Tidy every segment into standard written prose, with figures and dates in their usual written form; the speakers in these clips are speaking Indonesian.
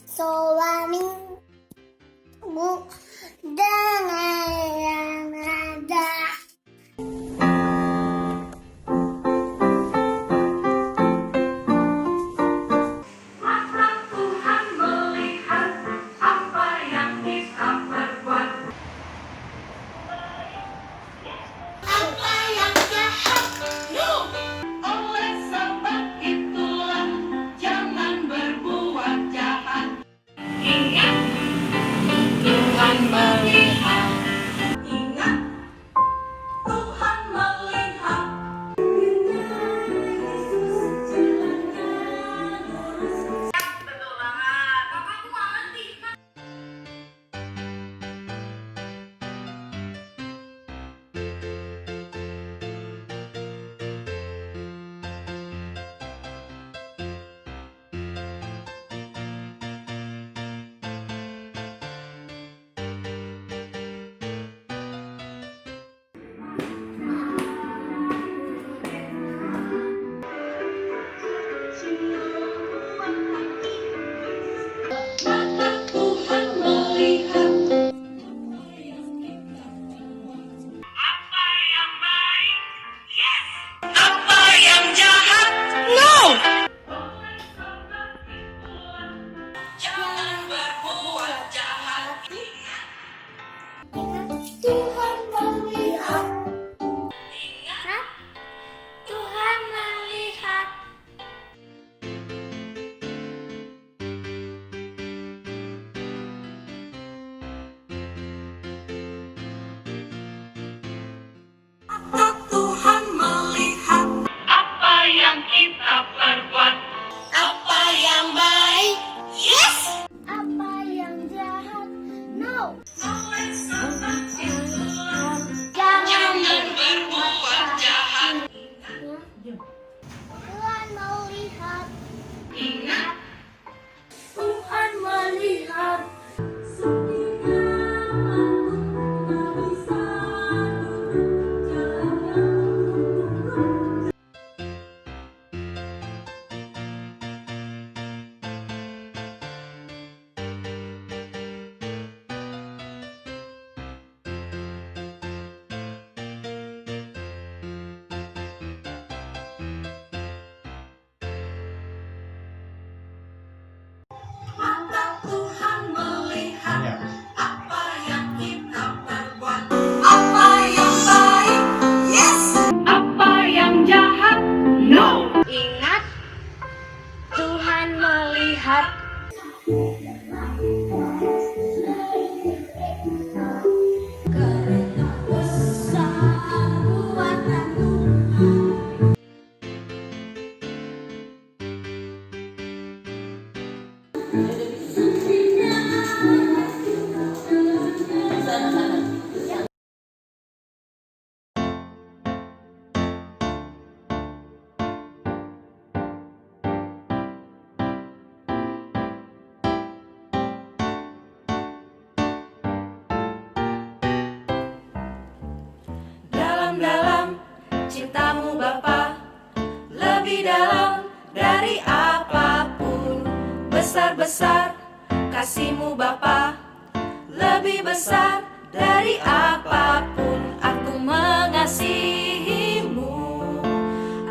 suamimu dengan yang ada. Mata Tuhan melihat apa yang kita perbuat. Apa yang jahat, no. Oleh sebab itulah jangan berbuat jahat. Ingat, Tuhan melihat. Ingat, Tuhan melihat. Betul banget. Kakakku nggak ngerti. Mata Tuhan melihat apa yang baik, yes. Apa yang jahat, no. Oleh sebab itulah jangan berbuat jahat. Tuhan melihat. Ingat, Tuhan melihat. Mata Tuhan melihat apa yang kita perbuat. Apa yang baik, yes. Apa yang jahat, no. Oleh sebab itulah Jangan berbuat jahat. Tuhan melihat. Ingat, Tuhan melihat. Mata Tuhan melihat apa yang kita perbuat. Apa yang baik, yes. Apa yang jahat, no. Ingat, Tuhan melihat. Karena besar kuasa Tuhan. Dalam-dalam cintamu Bapa, lebih dalam dari apapun. Besar-besar kasihmu Bapa, lebih besar dari apapun. Aku mengasihimu,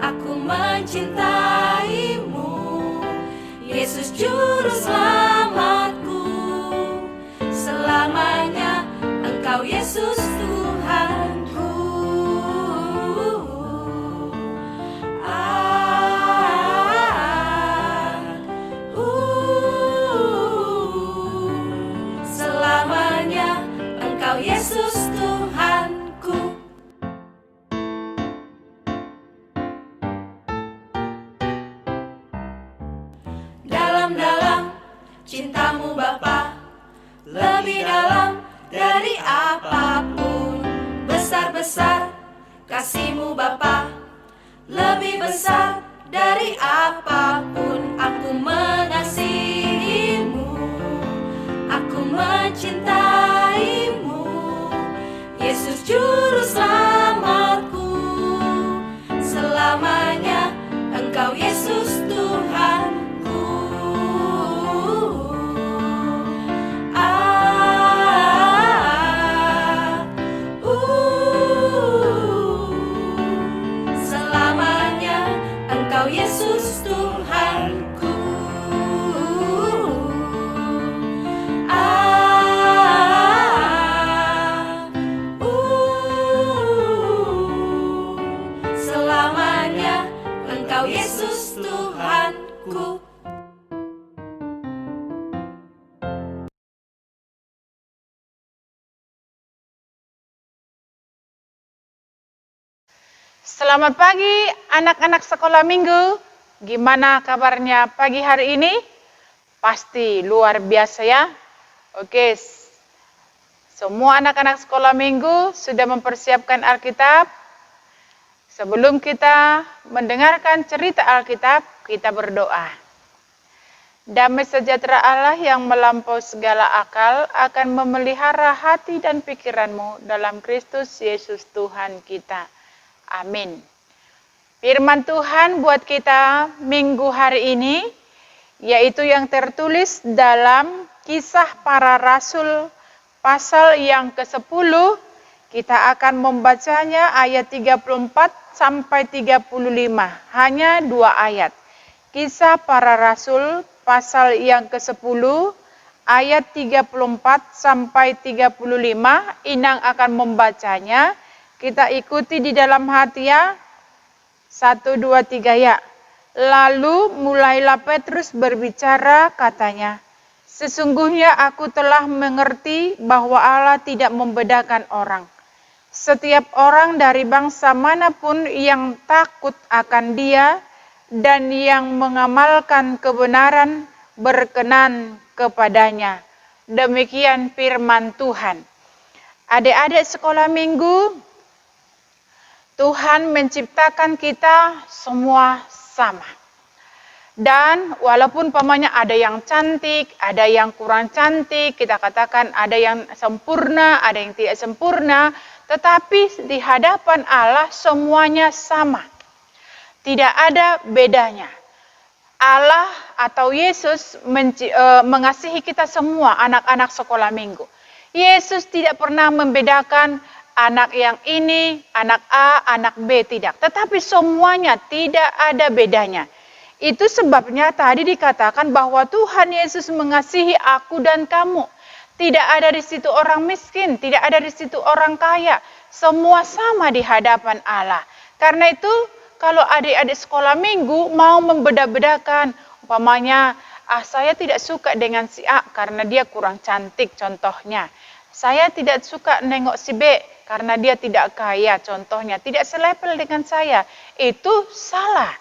aku mencintaimu, Yesus Juru Selamatku. Selamanya Engkau Yesus Tuhanku. Selamanya Engkau Yesus Tuhanku. Dalam-dalam cintamu Bapa, lebih dalam dari apapun. Besar-besar kasihmu Bapa, lebih besar dari apapun. Aku mengasihimu, aku mencintaimu, Yesus Juru Selamatku. Selamanya Engkau Yesus Tuhanku. Selamat pagi anak-anak sekolah minggu. Gimana kabarnya pagi hari ini? Pasti luar biasa ya. Oke, semua anak-anak sekolah minggu sudah mempersiapkan Alkitab. Sebelum kita mendengarkan cerita Alkitab, kita berdoa. Damai sejahtera Allah yang melampaui segala akal akan memelihara hati dan pikiranmu dalam Kristus Yesus Tuhan kita. Amin. Firman Tuhan buat kita minggu hari ini, yaitu yang tertulis dalam Kisah Para Rasul pasal yang ke-10. Kita akan membacanya ayat 34 sampai 35, hanya 2 ayat. Kisah Para Rasul pasal yang ke-10 ayat 34 sampai 35, Inang akan membacanya. Kita ikuti di dalam hati ya. 1, 2, 3 ya. Lalu mulailah Petrus berbicara, katanya, sesungguhnya aku telah mengerti bahwa Allah tidak membedakan orang. Setiap orang dari bangsa manapun yang takut akan Dia dan yang mengamalkan kebenaran berkenan kepadanya. Demikian firman Tuhan. Adik-adik sekolah minggu, Tuhan menciptakan kita semua sama. Dan walaupun pamannya ada yang cantik, ada yang kurang cantik, kita katakan ada yang sempurna, ada yang tidak sempurna, tetapi di hadapan Allah semuanya sama. Tidak ada bedanya. Allah atau Yesus mengasihi kita semua anak-anak sekolah minggu. Yesus tidak pernah membedakan anak yang ini, anak A, anak B, tidak. Tetapi semuanya tidak ada bedanya. Itu sebabnya tadi dikatakan bahwa Tuhan Yesus mengasihi aku dan kamu. Tidak ada di situ orang miskin, tidak ada di situ orang kaya. Semua sama di hadapan Allah. Karena itu, kalau adik-adik sekolah minggu mau membeda-bedakan, umpamanya, saya tidak suka dengan si A karena dia kurang cantik contohnya. Saya tidak suka nengok si B karena dia tidak kaya contohnya. Tidak selevel dengan saya. Itu salah.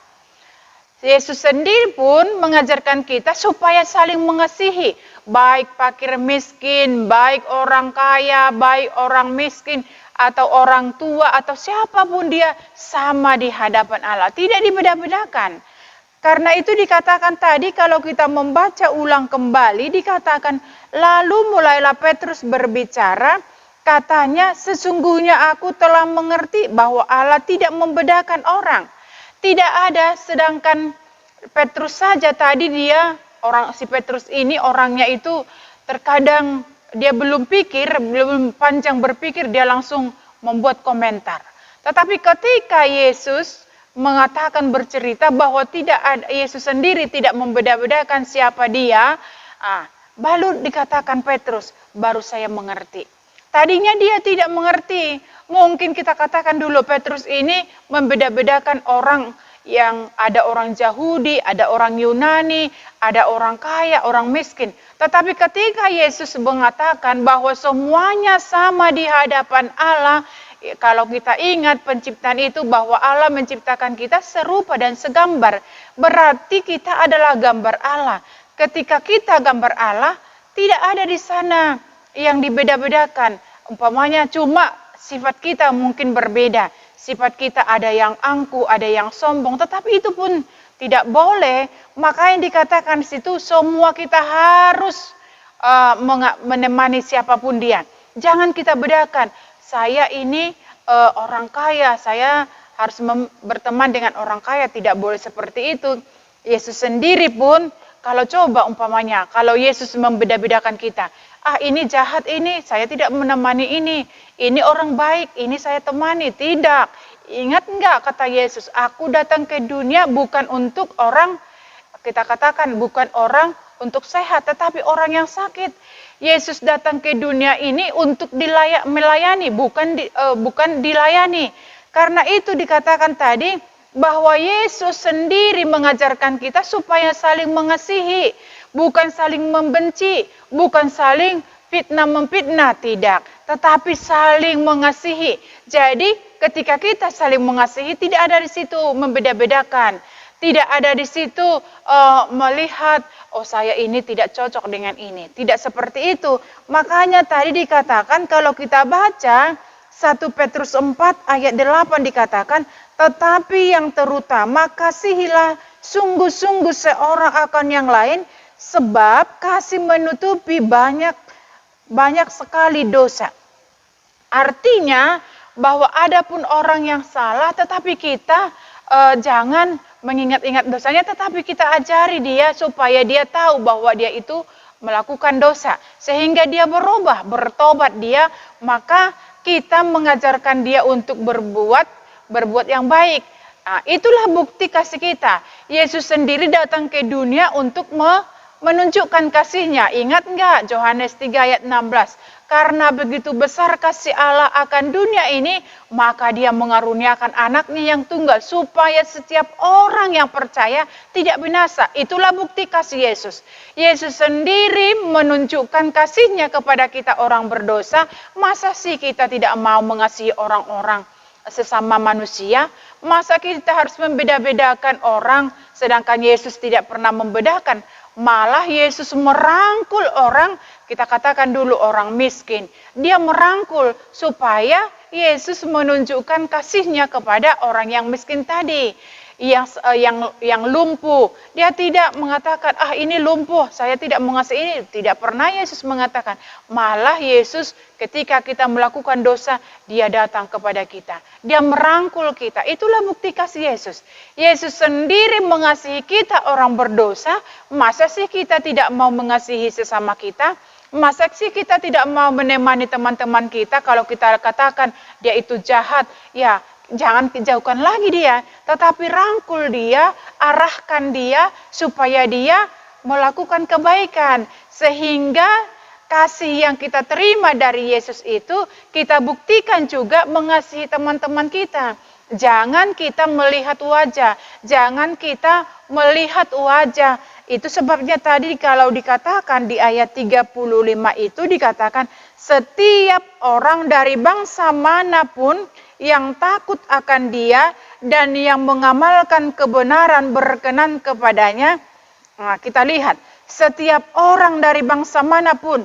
Yesus sendiri pun mengajarkan kita supaya saling mengasihi. Baik fakir miskin, baik orang kaya, baik orang miskin, atau orang tua, atau siapapun dia, sama di hadapan Allah. Tidak dibeda-bedakan. Karena itu dikatakan tadi, kalau kita membaca ulang kembali, dikatakan, lalu mulailah Petrus berbicara, katanya, sesungguhnya aku telah mengerti bahwa Allah tidak membedakan orang. Tidak ada, sedangkan Petrus saja tadi si Petrus ini orangnya itu terkadang dia belum panjang berpikir, dia langsung membuat komentar. Tetapi ketika Yesus mengatakan bercerita bahwa Yesus sendiri tidak membeda-bedakan siapa dia, baru dikatakan Petrus, baru saya mengerti. Tadinya dia tidak mengerti. Mungkin kita katakan dulu Petrus ini membeda-bedakan orang yang ada orang Yahudi, ada orang Yunani, ada orang kaya, orang miskin. Tetapi ketika Yesus mengatakan bahwa semuanya sama di hadapan Allah, kalau kita ingat penciptaan itu bahwa Allah menciptakan kita serupa dan segambar, berarti kita adalah gambar Allah. Ketika kita gambar Allah, tidak ada di sana yang dibeda-bedakan. Umpamanya cuma sifat kita mungkin berbeda. Sifat kita ada yang angkuh, ada yang sombong, tetapi itu pun tidak boleh. Makanya dikatakan di situ semua kita harus menemani siapapun dia. Jangan kita bedakan, saya ini orang kaya, saya harus berteman dengan orang kaya, tidak boleh seperti itu. Yesus sendiri pun, kalau coba umpamanya, kalau Yesus membeda-bedakan kita, ini jahat ini, saya tidak menemani ini orang baik, ini saya temani, tidak. Ingat enggak kata Yesus, aku datang ke dunia bukan untuk orang, kita katakan bukan orang untuk sehat, tetapi orang yang sakit. Yesus datang ke dunia ini untuk melayani, bukan dilayani. Karena itu dikatakan tadi, bahwa Yesus sendiri mengajarkan kita supaya saling mengasihi, bukan saling membenci, bukan saling fitnah-memfitnah, tidak. tetapi saling mengasihi. Jadi ketika kita saling mengasihi, tidak ada di situ membeda-bedakan. Tidak ada di situ melihat, oh saya ini tidak cocok dengan ini. Tidak seperti itu. Makanya tadi dikatakan kalau kita baca 1 Petrus 4 ayat 8 dikatakan, tetapi yang terutama kasihilah sungguh-sungguh seorang akan yang lain, sebab kasih menutupi banyak sekali dosa. Artinya bahwa ada pun orang yang salah, tetapi kita jangan mengingat-ingat dosanya, tetapi kita ajari dia supaya dia tahu bahwa dia itu melakukan dosa. Sehingga dia berubah, bertobat dia, maka kita mengajarkan dia untuk berbuat yang baik. Nah, itulah bukti kasih kita. Yesus sendiri datang ke dunia untuk menunjukkan kasihnya. Ingat enggak Yohanes 3 ayat 16? Karena begitu besar kasih Allah akan dunia ini, maka dia mengaruniakan anaknya yang tunggal, supaya setiap orang yang percaya tidak binasa. Itulah bukti kasih Yesus. Yesus sendiri menunjukkan kasihnya kepada kita orang berdosa. Masa sih kita tidak mau mengasihi orang-orang sesama manusia? Masa kita harus membeda-bedakan orang, sedangkan Yesus tidak pernah membedakan? Malah Yesus merangkul orang, kita katakan dulu orang miskin. Dia merangkul supaya Yesus menunjukkan kasihnya kepada orang yang miskin tadi. Yang lumpuh. Dia tidak mengatakan, ini lumpuh, saya tidak mengasihi ini. Tidak pernah Yesus mengatakan. Malah Yesus ketika kita melakukan dosa, dia datang kepada kita. Dia merangkul kita. Itulah bukti kasih Yesus. Yesus sendiri mengasihi kita orang berdosa. Masa sih kita tidak mau mengasihi sesama kita? Masa sih kita tidak mau menemani teman-teman kita kalau kita katakan dia itu jahat? Ya, jangan jauhkan lagi dia, tetapi rangkul dia, arahkan dia supaya dia melakukan kebaikan. Sehingga kasih yang kita terima dari Yesus itu kita buktikan juga mengasihi teman-teman kita. Jangan kita melihat wajah, jangan kita melihat wajah. Itu sebabnya tadi kalau dikatakan di ayat 35 itu dikatakan setiap orang dari bangsa manapun yang takut akan dia dan yang mengamalkan kebenaran berkenan kepadanya. Nah, kita lihat setiap orang dari bangsa manapun,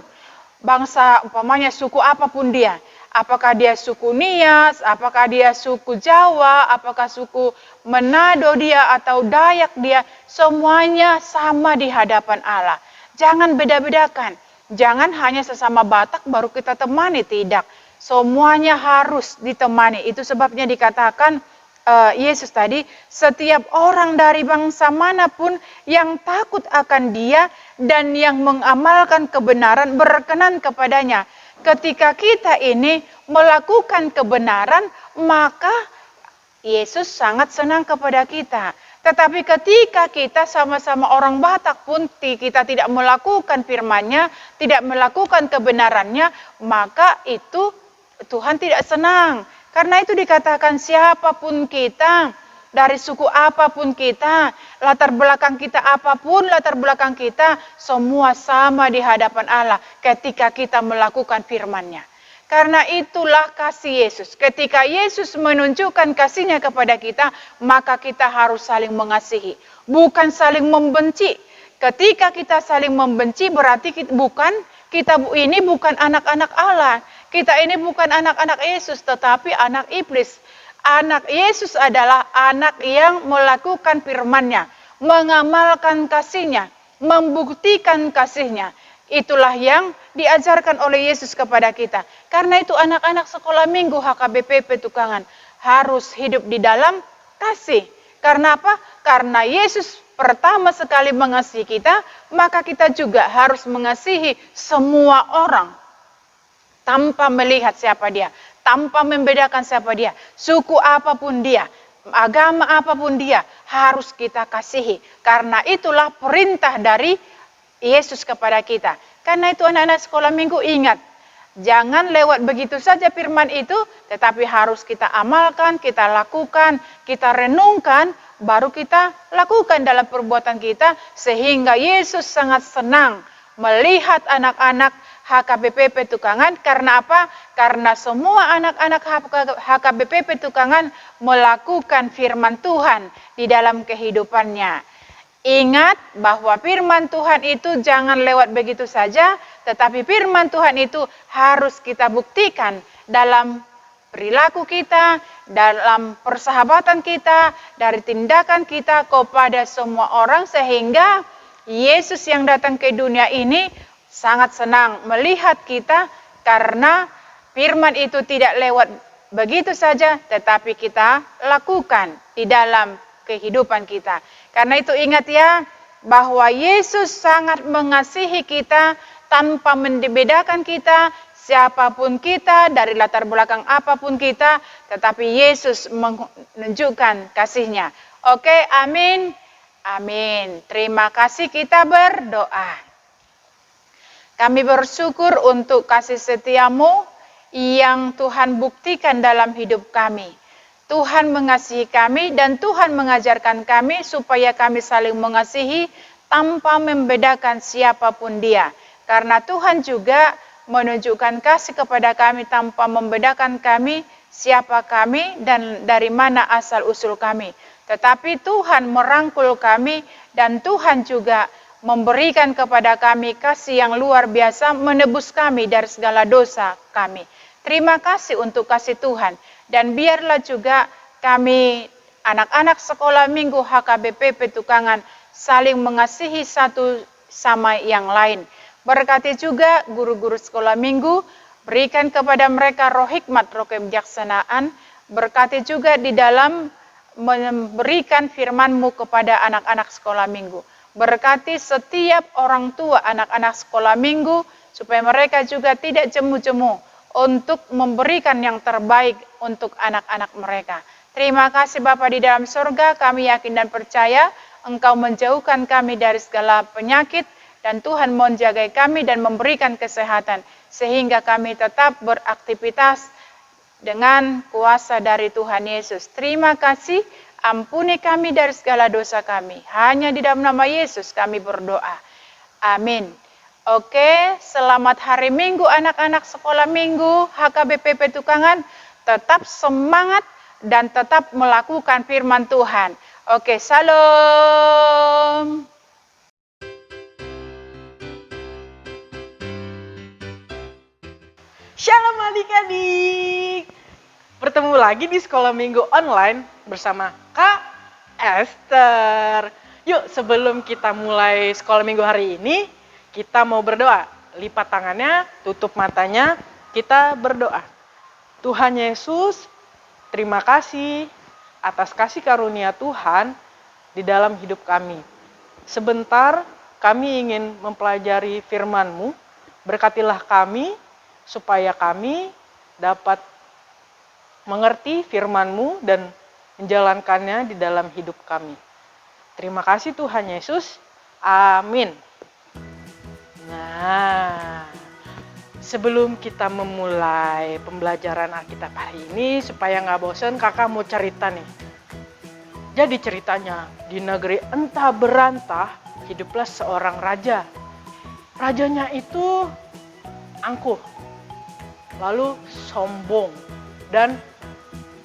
bangsa umpamanya suku apapun dia, apakah dia suku Nias, apakah dia suku Jawa, apakah suku Manado dia atau Dayak dia, semuanya sama di hadapan Allah. Jangan beda-bedakan. Jangan hanya sesama Batak baru kita temani, tidak. Semuanya harus ditemani. Itu sebabnya dikatakan Yesus tadi, setiap orang dari bangsa manapun yang takut akan dia dan yang mengamalkan kebenaran berkenan kepadanya. Ketika kita ini melakukan kebenaran, maka Yesus sangat senang kepada kita. Tetapi ketika kita sama-sama orang Batak pun kita tidak melakukan firman-Nya, tidak melakukan kebenarannya, maka itu Tuhan tidak senang. Karena itu dikatakan siapapun kita, dari suku apapun kita, latar belakang kita apapun, latar belakang kita, semua sama di hadapan Allah ketika kita melakukan firman-Nya. Karena itulah kasih Yesus. Ketika Yesus menunjukkan kasihnya kepada kita, maka kita harus saling mengasihi. Bukan saling membenci. Ketika kita saling membenci berarti kita ini bukan anak-anak Allah. Kita ini bukan anak-anak Yesus, tetapi anak iblis. Anak Yesus adalah anak yang melakukan firman-Nya, mengamalkan kasih-Nya, membuktikan kasih-Nya. Itulah yang diajarkan oleh Yesus kepada kita. Karena itu anak-anak sekolah minggu HKBP Tukangan harus hidup di dalam kasih. Karena apa? Karena Yesus pertama sekali mengasihi kita, maka kita juga harus mengasihi semua orang. Tanpa melihat siapa dia, tanpa membedakan siapa dia, suku apapun dia, agama apapun dia, harus kita kasihi. Karena itulah perintah dari Yesus kepada kita. Karena itu anak-anak sekolah minggu ingat, jangan lewat begitu saja firman itu, tetapi harus kita amalkan, kita lakukan, kita renungkan, baru kita lakukan dalam perbuatan kita, sehingga Yesus sangat senang melihat anak-anak HKBP Petukangan. Karena apa? Karena semua anak-anak HKBP Petukangan melakukan firman Tuhan di dalam kehidupannya. Ingat bahwa firman Tuhan itu jangan lewat begitu saja, tetapi firman Tuhan itu harus kita buktikan dalam perilaku kita, dalam persahabatan kita, dari tindakan kita kepada semua orang, sehingga Yesus yang datang ke dunia ini sangat senang melihat kita, karena firman itu tidak lewat begitu saja, tetapi kita lakukan di dalam kehidupan kita. Karena itu ingat ya, bahwa Yesus sangat mengasihi kita tanpa membedakan kita, siapapun kita, dari latar belakang apapun kita, tetapi Yesus menunjukkan kasih-Nya. Oke, amin. Amin. Terima kasih, kita berdoa. Kami bersyukur untuk kasih setia-Mu yang Tuhan buktikan dalam hidup kami. Tuhan mengasihi kami dan Tuhan mengajarkan kami supaya kami saling mengasihi tanpa membedakan siapapun dia. Karena Tuhan juga menunjukkan kasih kepada kami tanpa membedakan kami, siapa kami dan dari mana asal-usul kami. Tetapi Tuhan merangkul kami dan Tuhan juga memberikan kepada kami kasih yang luar biasa, menebus kami dari segala dosa kami. Terima kasih untuk kasih Tuhan. Dan biarlah juga kami anak-anak sekolah minggu HKBP Petukangan saling mengasihi satu sama yang lain. Berkati juga guru-guru sekolah minggu, berikan kepada mereka roh hikmat, roh kebijaksanaan. Berkati juga di dalam memberikan firman-Mu kepada anak-anak sekolah minggu. Berkati setiap orang tua anak-anak sekolah minggu, supaya mereka juga tidak jemu-jemu untuk memberikan yang terbaik untuk anak-anak mereka. Terima kasih Bapa di dalam surga, kami yakin dan percaya Engkau menjauhkan kami dari segala penyakit, dan Tuhan menjaga kami dan memberikan kesehatan, sehingga kami tetap beraktivitas dengan kuasa dari Tuhan Yesus. Terima kasih, ampuni kami dari segala dosa kami. Hanya di dalam nama Yesus kami berdoa. Amin. Oke, selamat hari Minggu anak-anak sekolah minggu HKBP Petukangan. Tetap semangat dan tetap melakukan firman Tuhan. Oke, salam. Shalom adik-adik. Bertemu lagi di sekolah minggu online bersama Kak Esther. Yuk, sebelum kita mulai sekolah minggu hari ini, kita mau berdoa. Lipat tangannya, tutup matanya, kita berdoa. Tuhan Yesus, terima kasih atas kasih karunia Tuhan di dalam hidup kami. Sebentar kami ingin mempelajari firman-Mu. Berkatilah kami supaya kami dapat mengerti firman-Mu dan menjalankannya di dalam hidup kami. Terima kasih Tuhan Yesus. Amin. Nah, sebelum kita memulai pembelajaran Alkitab hari ini, supaya nggak bosan, kakak mau cerita nih. Jadi ceritanya, di negeri entah berantah, hiduplah seorang raja. Rajanya itu angkuh, lalu sombong, dan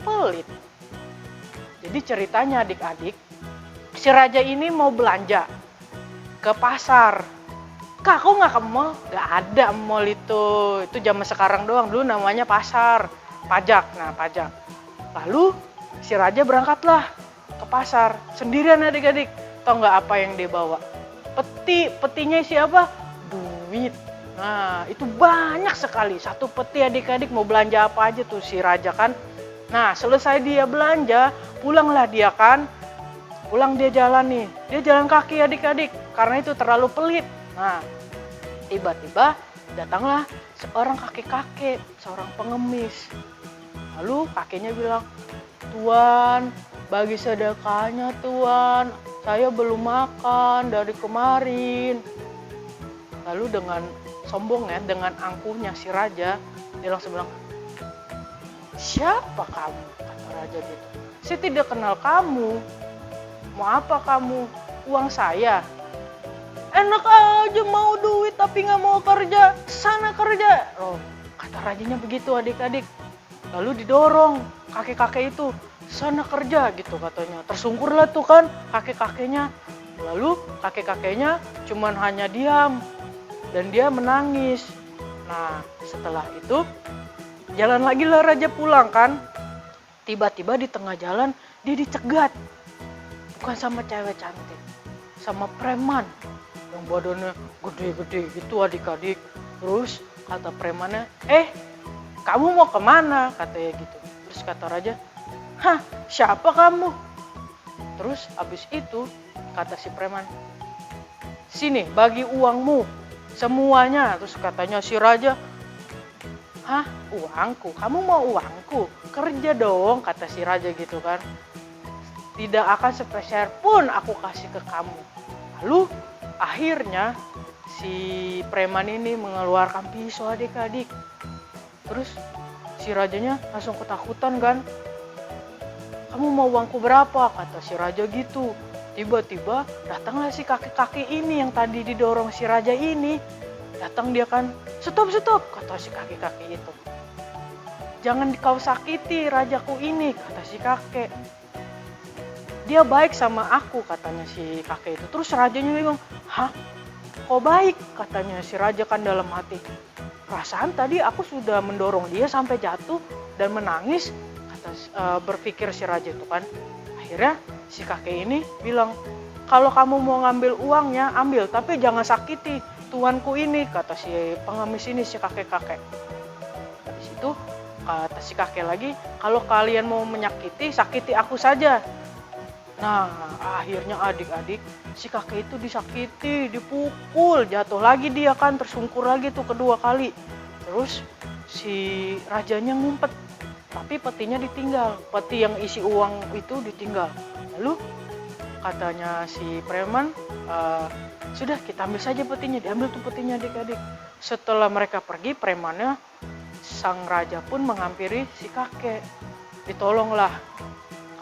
pelit. Jadi ceritanya adik-adik, si raja ini mau belanja ke pasar. Kak, kok nggak ke mall? Nggak ada mall itu zaman sekarang doang, dulu namanya pasar, pajak. Nah, pajak. Lalu si raja berangkatlah ke pasar, sendirian adik-adik. Tahu nggak apa yang dia bawa? Petinya siapa? Duit. Nah, itu banyak sekali. Satu peti adik-adik, mau belanja apa aja tuh si raja kan. Nah, selesai dia belanja, pulanglah dia kan. Pulang dia jalan nih. Dia jalan kaki adik-adik, karena itu terlalu pelit. Nah, tiba-tiba datanglah seorang kakek-kakek, seorang pengemis. Lalu kakeknya bilang, "Tuan, bagi sedekahnya Tuan, saya belum makan dari kemarin." Lalu dengan sombongnya, dengan angkuhnya si raja, dia langsung bilang, "Siapa kamu?" kata raja gitu. "Saya tidak kenal kamu. Mau apa kamu? Uang saya." "Enak aja mau duit tapi nggak mau kerja, sana kerja. Oh, kata rajanya begitu adik-adik. Lalu didorong kakek-kakek itu, sana kerja gitu katanya. Tersungkurlah tuh kan kakek-kakeknya. Lalu kakek-kakeknya cuman hanya diam dan dia menangis. Nah, setelah itu jalan lagi lah raja pulang kan. Tiba-tiba di tengah jalan dia dicegat. Bukan sama cewek cantik, sama preman yang badannya gede-gede gitu adik-adik. Terus kata premannya, kamu mau kemana? Katanya gitu. Terus kata raja, hah, siapa kamu? Terus abis itu kata si preman, sini bagi uangmu semuanya. Terus katanya si raja, hah, uangku? Kamu mau uangku? Kerja dong, kata si raja gitu kan. Tidak akan sepeser pun aku kasih ke kamu. Lalu akhirnya si preman ini mengeluarkan pisau adik-adik. Terus si rajanya langsung ketakutan kan. Kamu mau uangku berapa? Kata si raja gitu. Tiba-tiba datanglah si kakek-kakek ini yang tadi didorong si raja ini. Datang dia kan, stop, kata si kakek-kakek itu. Jangan kau sakiti rajaku ini, kata si kakek. Dia baik sama aku, katanya si kakek itu. Terus rajanya bingung, hah? Kok baik? Katanya si raja kan dalam hati. Perasaan tadi aku sudah mendorong dia sampai jatuh dan menangis, berpikir si raja itu kan. Akhirnya si kakek ini bilang, kalau kamu mau ngambil uangnya, ambil, tapi jangan sakiti tuanku ini, kata si pengemis ini, si kakek-kakek. Habis itu kata si kakek lagi, kalau kalian mau menyakiti, sakiti aku saja. Nah, akhirnya adik-adik, si kakek itu disakiti, dipukul, jatuh lagi dia kan, tersungkur lagi tuh kedua kali. Terus si rajanya ngumpet, tapi petinya ditinggal, peti yang isi uang itu ditinggal. Lalu katanya si preman, sudah kita ambil saja petinya, diambil tuh petinya adik-adik. Setelah mereka pergi, premannya, sang raja pun menghampiri si kakek. Ditolonglah.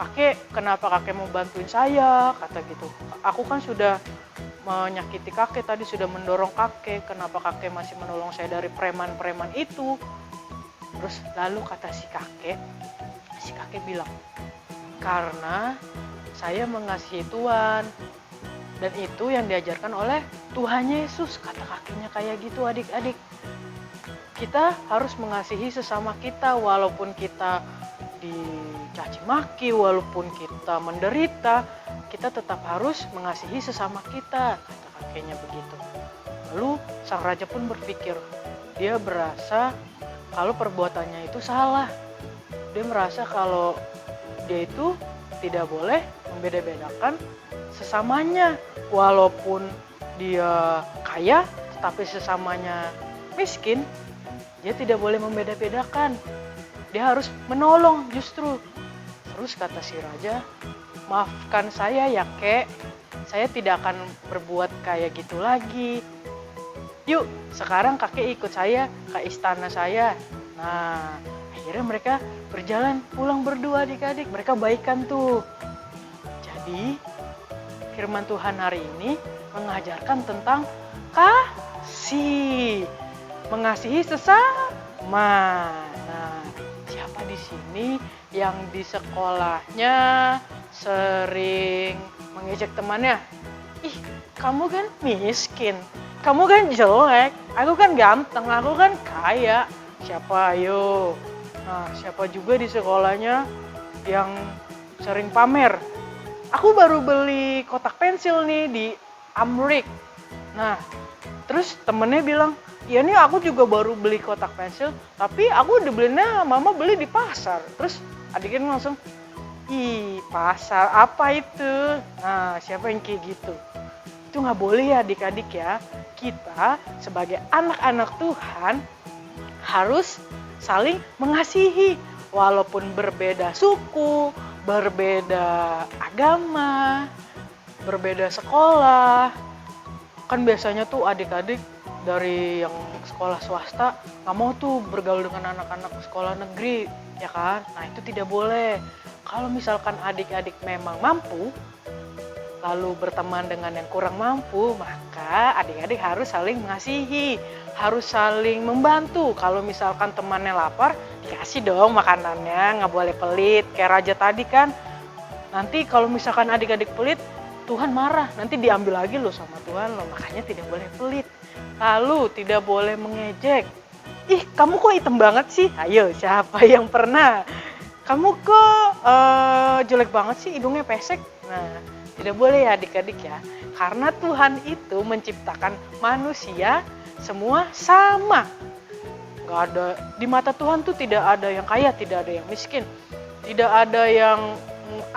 Kakek, kenapa kakek mau bantuin saya? Kata gitu. Aku kan sudah menyakiti kakek tadi, sudah mendorong kakek. Kenapa kakek masih menolong saya dari preman-preman itu? Terus lalu kata si kakek bilang, karena saya mengasihi Tuhan. Dan itu yang diajarkan oleh Tuhan Yesus, kata kakeknya kayak gitu adik-adik. Kita harus mengasihi sesama kita walaupun kita dicaci maki, walaupun kita menderita, kita tetap harus mengasihi sesama kita, kata kakeknya begitu. Lalu sang raja pun berpikir, dia berasa kalau perbuatannya itu salah. Dia merasa kalau dia itu tidak boleh membeda-bedakan sesamanya. Walaupun dia kaya, tetapi sesamanya miskin, dia tidak boleh membeda-bedakan. Dia harus menolong justru. Terus kata si raja, maafkan saya ya kek, saya tidak akan berbuat kayak gitu lagi. Yuk, sekarang kakek ikut saya ke istana saya. Nah, akhirnya mereka berjalan pulang berdua adik-adik. Mereka baikan tuh. Jadi, firman Tuhan hari ini mengajarkan tentang kasih. Mengasihi sesama. Nah, siapa di sini yang di sekolahnya sering mengejek temannya? Ih, kamu kan miskin, kamu kan jelek, aku kan ganteng, aku kan kaya. Siapa ayo? Nah, siapa juga di sekolahnya yang sering pamer? Aku baru beli kotak pensil nih di Amrik. Nah, terus temennya bilang, iya nih aku juga baru beli kotak pensil, tapi aku udah belinya mama beli di pasar. Terus adiknya langsung, ih pasar apa itu? Nah, siapa yang kayak gitu? Itu gak boleh ya adik-adik ya. Kita sebagai anak-anak Tuhan harus saling mengasihi. Walaupun berbeda suku, berbeda agama, berbeda sekolah. Kan biasanya tuh adik-adik dari yang sekolah swasta nggak mau tuh bergaul dengan anak-anak sekolah negeri, ya kan? Nah itu tidak boleh. Kalau misalkan adik-adik memang mampu, lalu berteman dengan yang kurang mampu, maka adik-adik harus saling mengasihi, harus saling membantu. Kalau misalkan temannya lapar, dikasih dong makanannya, nggak boleh pelit. Kayak Raja tadi kan, nanti kalau misalkan adik-adik pelit, Tuhan marah, nanti diambil lagi loh sama Tuhan loh, makanya tidak boleh pelit. Lalu tidak boleh mengejek. Ih, kamu kok hitam banget sih? Ayo, siapa yang pernah? Kamu kok jelek banget sih, hidungnya pesek? Nah, tidak boleh ya adik-adik ya. Karena Tuhan itu menciptakan manusia semua sama. Gak ada, di mata Tuhan tuh tidak ada yang kaya, tidak ada yang miskin. Tidak ada yang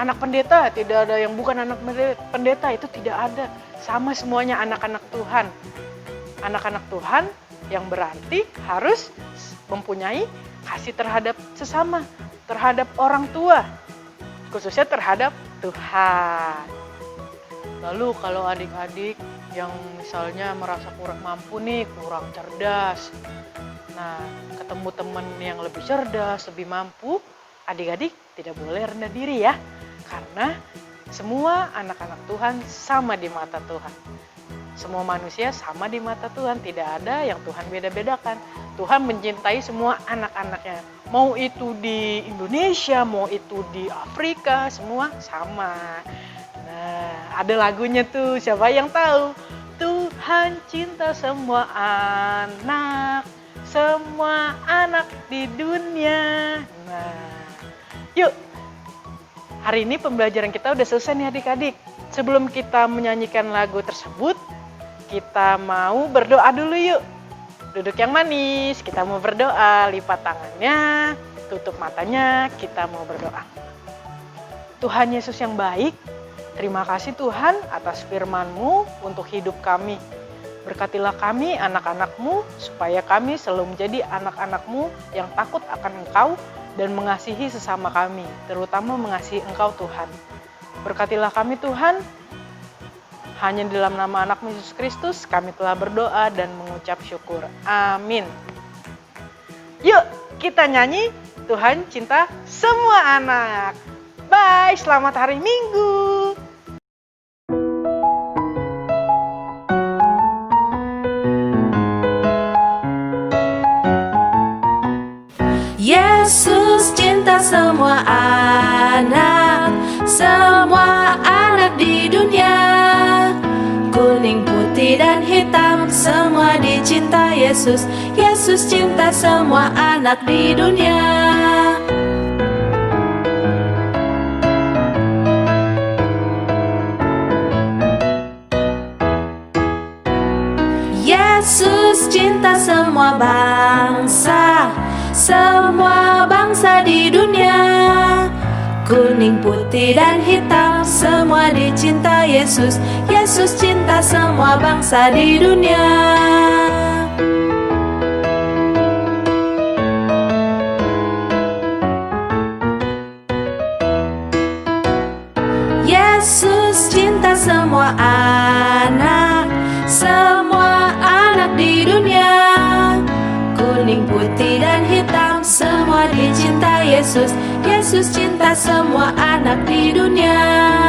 anak pendeta, tidak ada yang bukan anak pendeta, itu tidak ada. Sama semuanya anak-anak Tuhan. Anak-anak Tuhan yang berarti harus mempunyai kasih terhadap sesama, terhadap orang tua, khususnya terhadap Tuhan. Lalu kalau adik-adik yang misalnya merasa kurang mampu nih, kurang cerdas, nah ketemu teman yang lebih cerdas, lebih mampu, adik-adik tidak boleh rendah diri ya, karena semua anak-anak Tuhan sama di mata Tuhan. Semua manusia sama di mata Tuhan, tidak ada yang Tuhan beda-bedakan. Tuhan mencintai semua anak-anaknya. Mau itu di Indonesia, mau itu di Afrika, semua sama. Nah, ada lagunya tuh, siapa yang tahu? Tuhan cinta semua anak di dunia. Nah, yuk. Hari ini pembelajaran kita udah selesai nih adik-adik. Sebelum kita menyanyikan lagu tersebut, kita mau berdoa dulu yuk. Duduk yang manis, kita mau berdoa, lipat tangannya, tutup matanya, kita mau berdoa. Tuhan Yesus yang baik, terima kasih Tuhan atas firman-Mu untuk hidup kami. Berkatilah kami anak-anak-Mu, supaya kami selalu menjadi anak-anak-Mu yang takut akan Engkau dan mengasihi sesama kami, terutama mengasihi Engkau Tuhan. Berkatilah kami Tuhan. Hanya di dalam nama anak Yesus Kristus kami telah berdoa dan mengucap syukur. Amin. Yuk kita nyanyi Tuhan cinta semua anak. Bye, selamat hari Minggu. Yesus cinta semua anak di dunia. Kuning, putih, dan hitam, semua dicinta Yesus. Yesus cinta semua anak di dunia. Yesus cinta semua bangsa di dunia. Kuning, putih, dan hitam, semua dicinta Yesus. Yesus cinta semua bangsa di dunia. Yesus cinta semua anak di dunia. Kuning, putih, dan hitam, semua dicinta Yesus. Yesus cinta semua anak di dunia.